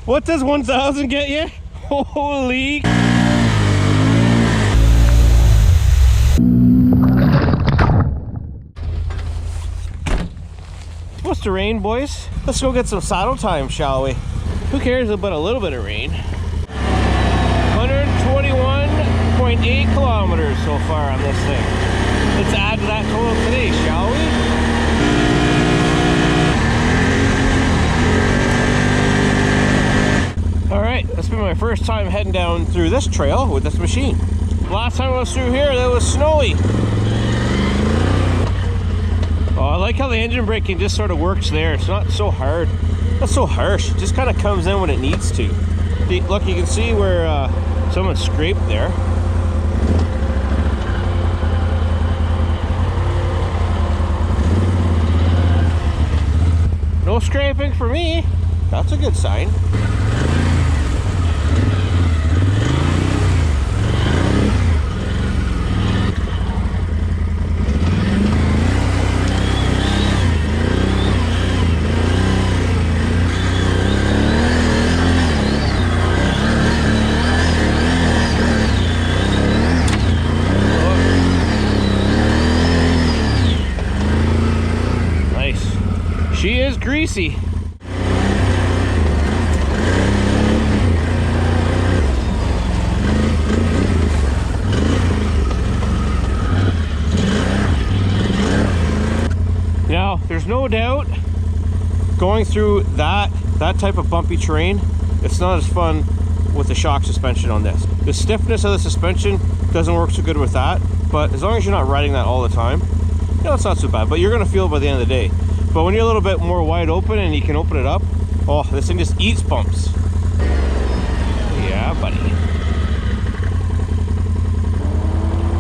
What does 1,000 get you? Holy. It's supposed to rain, boys. Let's go get some saddle time, shall we? Who cares about a little bit of rain? 121.8 kilometers so far on this thing. Let's add to that total today, shall we? Alright, that's been my first time heading down through this trail with this machine. Last time I was through here, it was snowy. Oh, I like how the engine braking just sort of works there. It's not so hard, not so harsh. It just kind of comes in when it needs to. Look, you can see where someone scraped there. No scraping for me. That's a good sign. She is greasy. Now, there's no doubt going through that type of bumpy terrain, it's not as fun with the shock suspension on this. The stiffness of the suspension doesn't work so good with that, but as long as you're not riding that all the time, you know, it's not so bad, but you're gonna feel it by the end of the day. But when you're a little bit more wide open and you can open it up, oh, this thing just eats bumps. Yeah, buddy.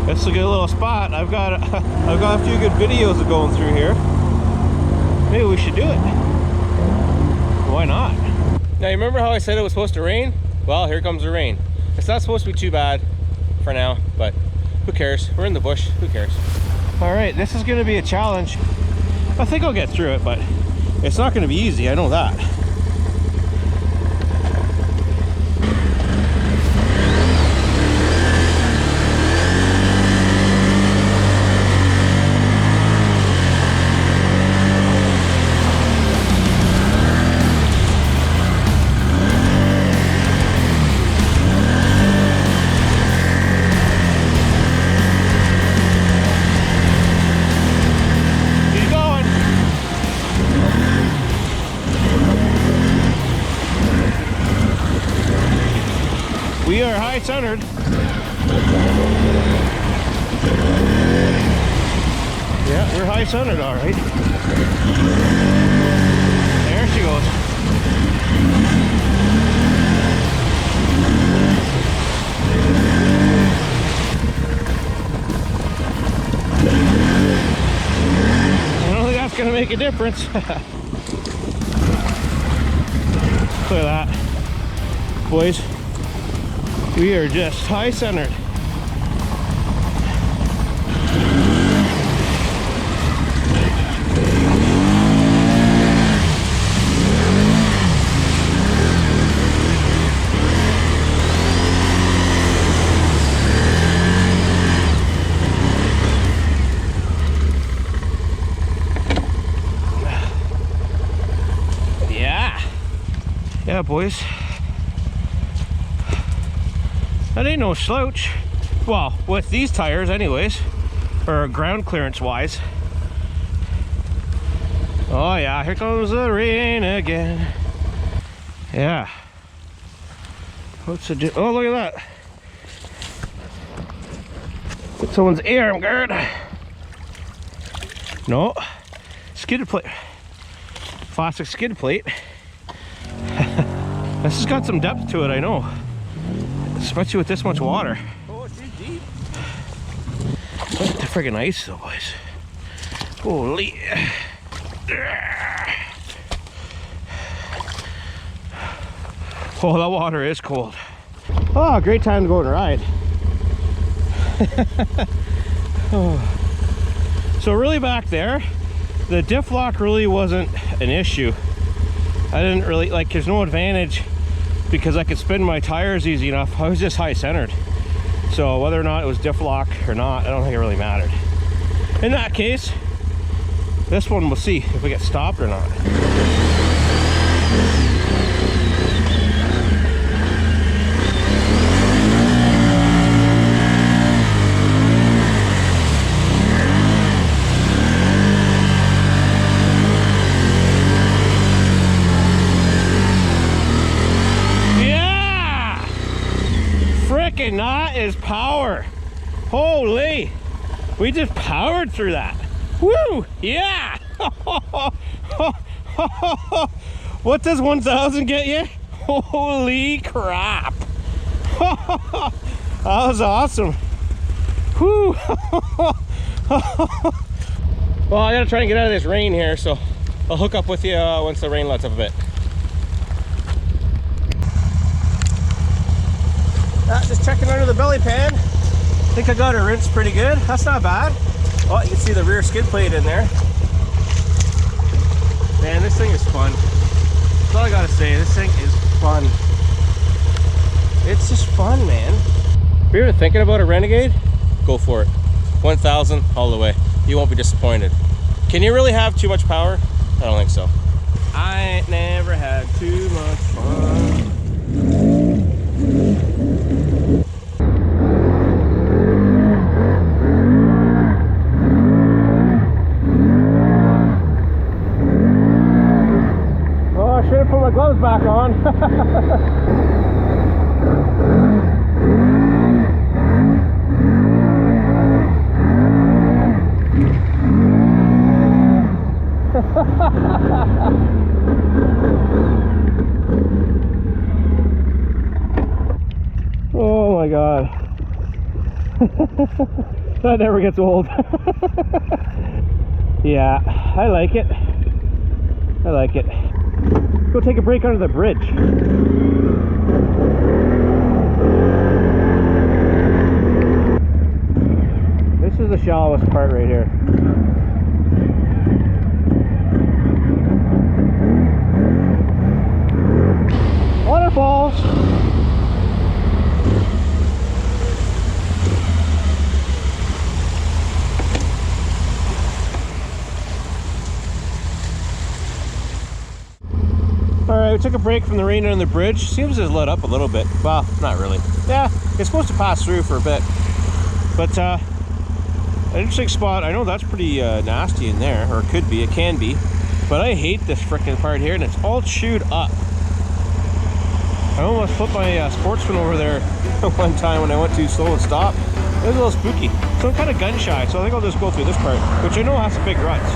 This is a good little spot. I've got a few good videos of going through here. Maybe we should do it. Why not? Now, you remember how I said it was supposed to rain? Well, here comes the rain. It's not supposed to be too bad for now, but who cares? We're in the bush. Who cares? All right, this is going to be a challenge. I think I'll get through it, but it's not going to be easy, I know that. We are high centered. Yeah, we're high centered, all right. There she goes. I don't think that's going to make a difference. Look at that, boys. We are just high centered. Yeah, boys. That ain't no slouch. Well, with these tires anyways, or ground clearance wise. Oh yeah, here comes the rain again. Yeah. What's it do? Oh, look at that. Put someone's arm guard. No. Skid plate. Plastic skid plate. This has got some depth to it, I know. Especially with this much water. Oh, it's pretty deep. Look at the friggin' ice though, boys. Holy. Oh, that water is cold. Oh, great time to go and ride. Oh. So really back there, the diff lock really wasn't an issue. I didn't really, like, there's no advantage because I could spin my tires easy enough. I was just high centered. So whether or not it was diff lock or not, I don't think it really mattered. In that case, this one we'll see if we get stopped or not. That is power. Holy, we just powered through that. Woo, yeah. What does 1,000 get you? Holy crap. That was awesome. Whew. Well, I gotta try and get out of this rain here, so I'll hook up with you once the rain lets up a bit. Just checking under the belly pan. I think I got it rinsed pretty good. That's not bad. Oh, you can see the rear skid plate in there. Man, this thing is fun. That's all I gotta say. This thing is fun. It's just fun, man. If you're thinking about a Renegade, go for it. 1,000 all the way. You won't be disappointed. Can you really have too much power? I don't think so. I ain't never had too much fun. Put my gloves back on. Oh my God. That never gets old. Yeah, I like it. I like it. Go take a break under the bridge. This is the shallowest part right here. Waterfalls. Alright, we took a break from the rain on the bridge. Seems to have let up a little bit. Well, not really. Yeah, it's supposed to pass through for a bit. But, an interesting spot. I know that's pretty nasty in there, or it could be, it can be. But I hate this freaking part here, and it's all chewed up. I almost put my Sportsman over there one time when I went too slow and stopped. It was a little spooky. So I'm kind of gun shy, so I think I'll just go through this part, which I know has some big ruts.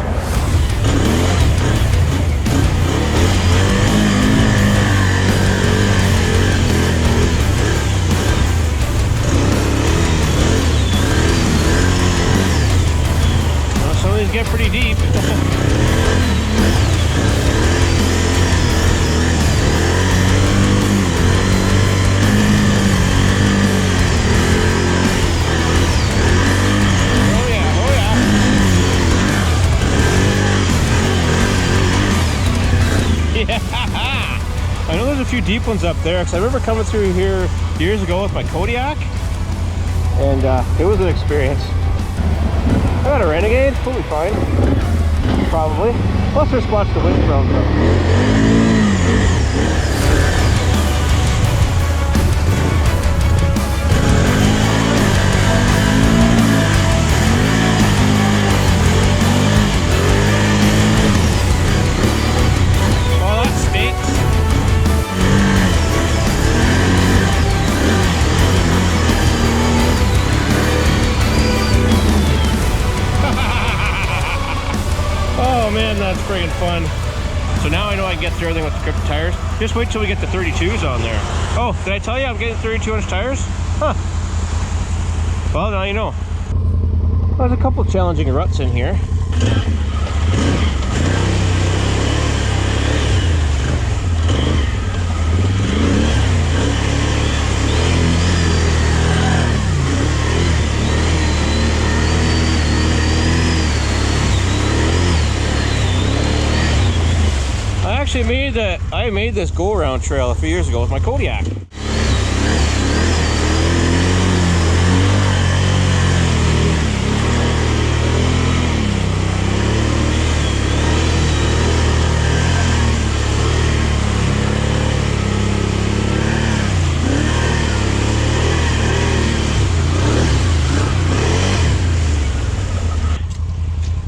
Get pretty deep. Yeah, I know there's a few deep ones up there because I remember coming through here years ago with my Kodiak, and it was an experience. I got a Renegade, we'll be fine. Probably. Plus there's spots to win from, so. Oh, that stinks. Oh man, that's friggin' fun. So now I know I can get through everything with the Cryptid tires. Just wait till we get the 32s on there. Oh, did I tell you I'm getting 32-inch tires? Huh. Well, now you know. Well, there's a couple challenging ruts in here. I actually made the I made this go-around trail a few years ago with my Kodiak.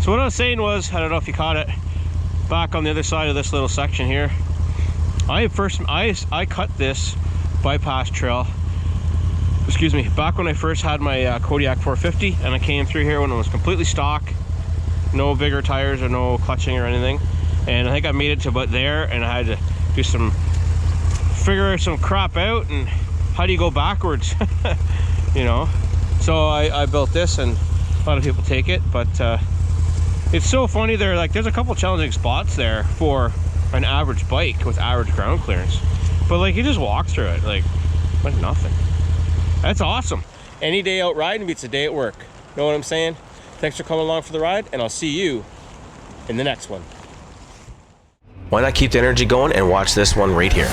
So what I was saying was, I don't know if you caught it, back on the other side of this little section here, I cut this bypass trail, excuse me, back when I first had my Kodiak 450, and I came through here when it was completely stock, no bigger tires or no clutching or anything, and I think I made it to about there, and I had to do figure some crap out, and how do you go backwards, you know? So I built this, and a lot of people take it, but it's so funny. There's a couple challenging spots there for an average bike with average ground clearance, but like you just walk through it like nothing. That's awesome. Any day out riding beats a day at work. Know what I'm saying? Thanks for coming along for the ride, and I'll see you in the next one. Why not keep the energy going and watch this one right here?